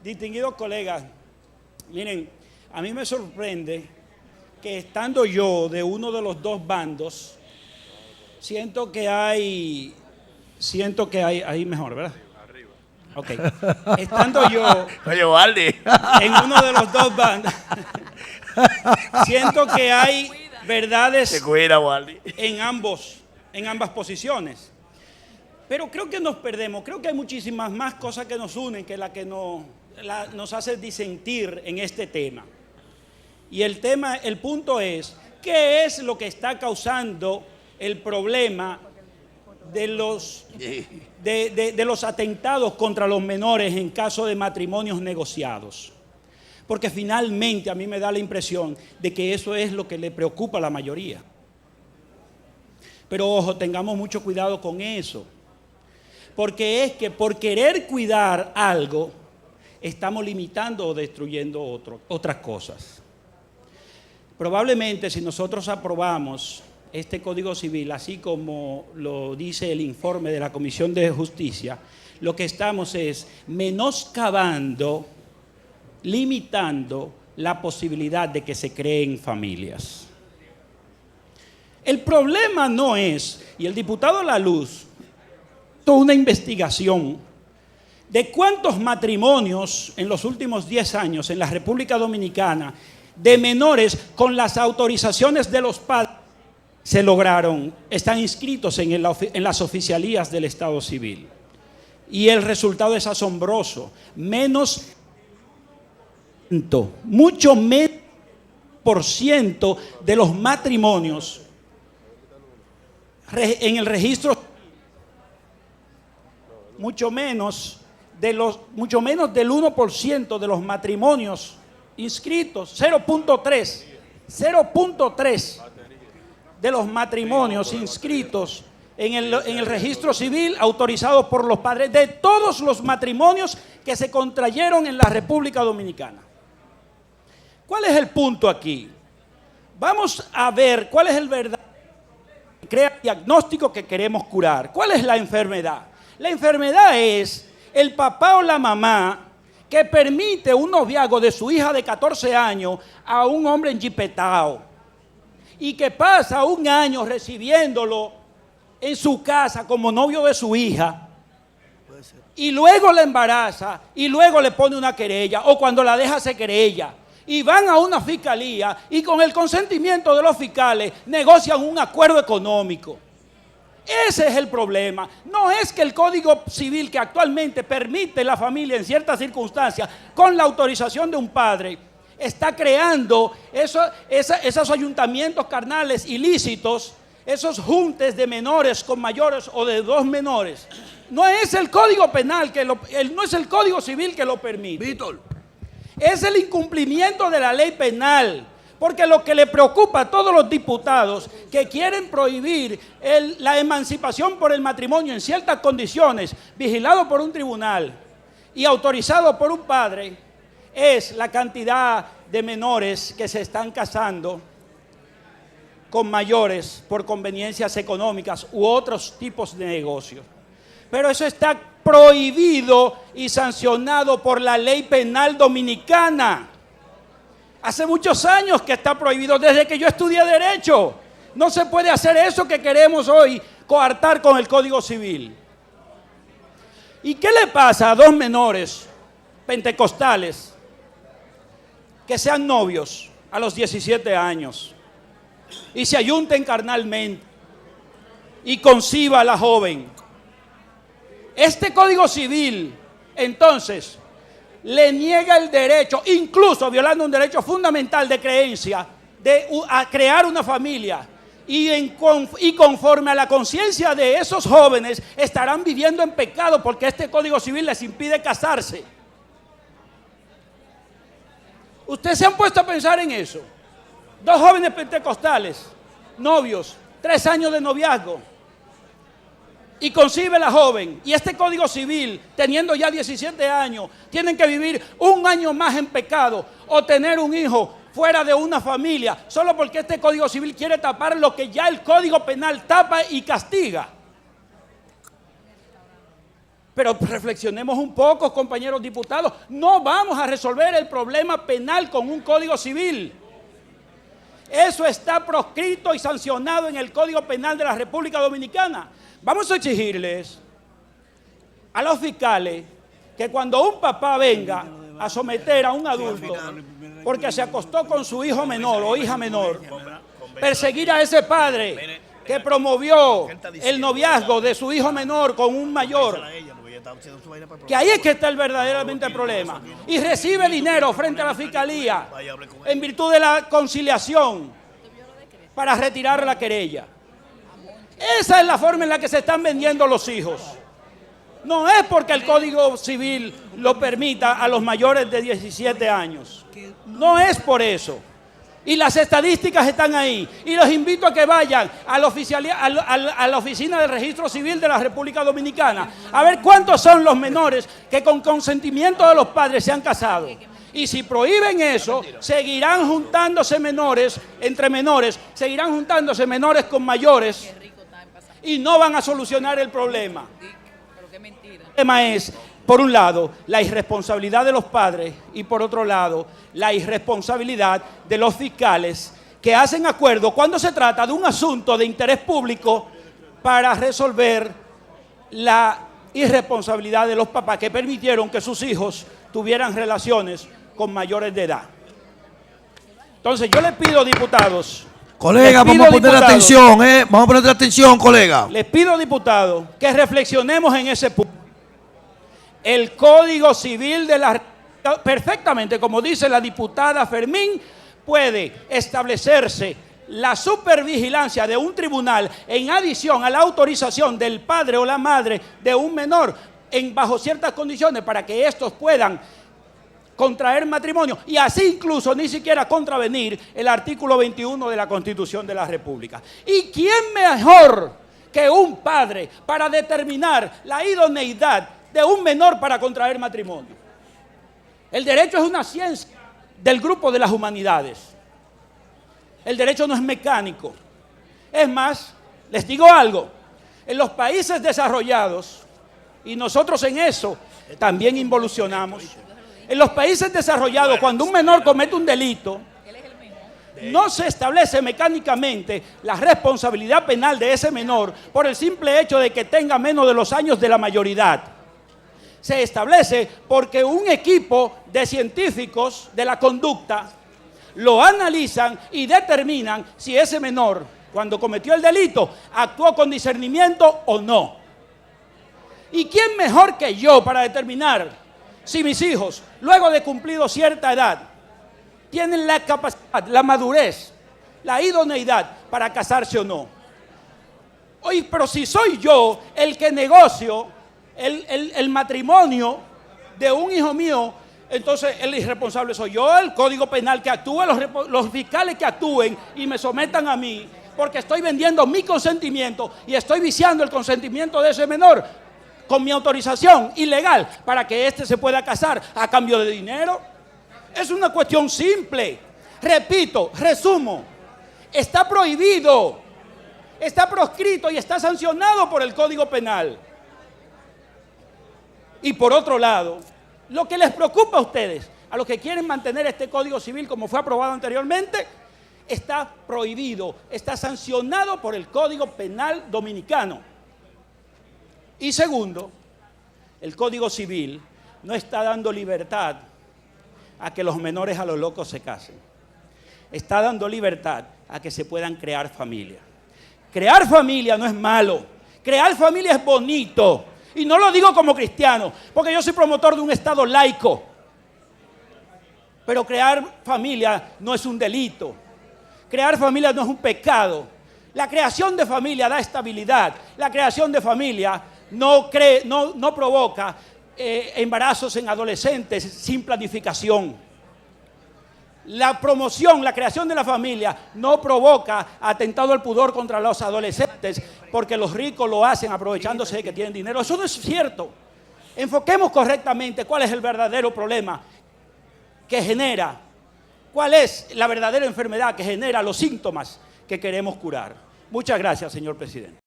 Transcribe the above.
Distinguidos colegas, miren, a mí me sorprende que estando yo de uno de los dos bandos, siento que hay ahí mejor, ¿verdad? Arriba. Ok. Estando yo en uno de los dos bandos, siento que hay verdades en ambas posiciones. Pero creo que nos perdemos, creo que hay muchísimas más cosas que nos unen que la que nos hace disentir en este tema. Y el punto es, ¿qué es lo que está causando el problema de los atentados contra los menores en caso de matrimonios negociados? Porque finalmente a mí me da la impresión de que eso es lo que le preocupa a la mayoría. Pero ojo, tengamos mucho cuidado con eso. Porque es que por querer cuidar algo, estamos limitando o destruyendo otras cosas. Probablemente si nosotros aprobamos este Código Civil, así como lo dice el informe de la Comisión de Justicia, lo que estamos es menoscabando, limitando la posibilidad de que se creen familias. El problema no es, y el diputado La Luz una investigación de cuántos matrimonios en los últimos 10 años en la República Dominicana de menores con las autorizaciones de los padres se lograron, están inscritos en las oficialías del Estado Civil. Y el resultado es asombroso. Mucho menos por ciento de los matrimonios en el registro, mucho menos del 1% de los matrimonios inscritos, 0.3 de los matrimonios inscritos en el registro civil autorizados por los padres, de todos los matrimonios que se contrayeron en la República Dominicana. ¿Cuál es el punto aquí? Vamos a ver cuál es el verdadero diagnóstico que queremos curar. ¿Cuál es la enfermedad? La enfermedad es el papá o la mamá que permite un noviazgo de su hija de 14 años a un hombre enjipetado y que pasa un año recibiéndolo en su casa como novio de su hija y luego la embaraza y luego le pone una querella o cuando la deja se querella y van a una fiscalía y con el consentimiento de los fiscales negocian un acuerdo económico. Ese es el problema. No es que el Código Civil que actualmente permite la familia en ciertas circunstancias con la autorización de un padre está creando esos ayuntamientos carnales ilícitos, esos juntes de menores con mayores o de dos menores. No es el Código Penal no es el Código Civil que lo permite. Víctor. Es el incumplimiento de la ley penal. Porque lo que le preocupa a todos los diputados que quieren prohibir la emancipación por el matrimonio en ciertas condiciones, vigilado por un tribunal y autorizado por un padre, es la cantidad de menores que se están casando con mayores por conveniencias económicas u otros tipos de negocios. Pero eso está prohibido y sancionado por la ley penal dominicana. Hace muchos años que está prohibido, desde que yo estudié Derecho. No se puede hacer eso que queremos hoy coartar con el Código Civil. ¿Y qué le pasa a dos menores pentecostales que sean novios a los 17 años y se ayunten carnalmente y conciba a la joven? Este Código Civil, entonces, le niega el derecho, incluso violando un derecho fundamental de creencia, a crear una familia. Y conforme a la conciencia de esos jóvenes, estarán viviendo en pecado porque este Código Civil les impide casarse. ¿Ustedes se han puesto a pensar en eso? Dos jóvenes pentecostales, novios, 3 años de noviazgo. Y concibe la joven, y este Código Civil, teniendo ya 17 años, tienen que vivir un año más en pecado o tener un hijo fuera de una familia, solo porque este Código Civil quiere tapar lo que ya el Código Penal tapa y castiga. Pero reflexionemos un poco, compañeros diputados. No vamos a resolver el problema penal con un código civil. Eso está proscrito y sancionado en el Código Penal de la República Dominicana. Vamos a exigirles a los fiscales que cuando un papá venga a someter a un adulto porque se acostó con su hijo menor o hija menor, perseguir a ese padre que promovió el noviazgo de su hijo menor con un mayor, que ahí es que está verdaderamente el problema, y recibe dinero frente a la fiscalía en virtud de la conciliación para retirar la querella. Esa es la forma en la que se están vendiendo los hijos. No es porque el Código Civil lo permita a los mayores de 17 años. No es por eso. Y las estadísticas están ahí. Y los invito a que vayan a la Oficina del Registro Civil de la República Dominicana a ver cuántos son los menores que con consentimiento de los padres se han casado. Y si prohíben eso, seguirán juntándose menores, entre menores, seguirán juntándose menores con mayores y no van a solucionar el problema. El tema es, por un lado, la irresponsabilidad de los padres y por otro lado, la irresponsabilidad de los fiscales que hacen acuerdo cuando se trata de un asunto de interés público para resolver la irresponsabilidad de los papás que permitieron que sus hijos tuvieran relaciones con mayores de edad. Entonces yo les pido, diputados... Colega, vamos a poner atención, vamos a poner atención, colega. Les pido, diputados, que reflexionemos en ese punto. El Código Civil de la... Perfectamente, como dice la diputada Fermín, puede establecerse la supervigilancia de un tribunal en adición a la autorización del padre o la madre de un menor bajo ciertas condiciones para que estos puedan contraer matrimonio y así incluso ni siquiera contravenir el artículo 21 de la Constitución de la República. ¿Y quién mejor que un padre para determinar la idoneidad de un menor para contraer matrimonio? El derecho es una ciencia del grupo de las humanidades. El derecho no es mecánico. Es más, les digo algo, en los países desarrollados, y nosotros en eso también involucionamos, en los países desarrollados, cuando un menor comete un delito, no se establece mecánicamente la responsabilidad penal de ese menor por el simple hecho de que tenga menos de los años de la mayoridad. Se establece porque un equipo de científicos de la conducta lo analizan y determinan si ese menor, cuando cometió el delito, actuó con discernimiento o no. ¿Y quién mejor que yo para determinar si mis hijos, luego de cumplido cierta edad, tienen la capacidad, la madurez, la idoneidad para casarse o no? Oye, pero si soy yo el que negocio el matrimonio de un hijo mío, entonces el irresponsable soy yo. El Código Penal que actúe, los fiscales que actúen y me sometan a mí, porque estoy vendiendo mi consentimiento y estoy viciando el consentimiento de ese menor con mi autorización ilegal para que éste se pueda casar a cambio de dinero. Es una cuestión simple. Repito, resumo, está prohibido, está proscrito y está sancionado por el Código Penal. Y por otro lado, lo que les preocupa a ustedes, a los que quieren mantener este Código Civil como fue aprobado anteriormente, está prohibido, está sancionado por el Código Penal dominicano. Y segundo, el Código Civil no está dando libertad a que los menores a lo locos se casen. Está dando libertad a que se puedan crear familia. Crear familia no es malo, crear familia es bonito. Y no lo digo como cristiano, porque yo soy promotor de un Estado laico. Pero crear familia no es un delito. Crear familia no es un pecado. La creación de familia da estabilidad. La creación de familia no provoca embarazos en adolescentes sin planificación. La promoción, la creación de la familia no provoca atentado al pudor contra los adolescentes porque los ricos lo hacen aprovechándose de que tienen dinero. Eso no es cierto. Enfoquemos correctamente cuál es el verdadero problema que genera, cuál es la verdadera enfermedad que genera los síntomas que queremos curar. Muchas gracias, señor presidente.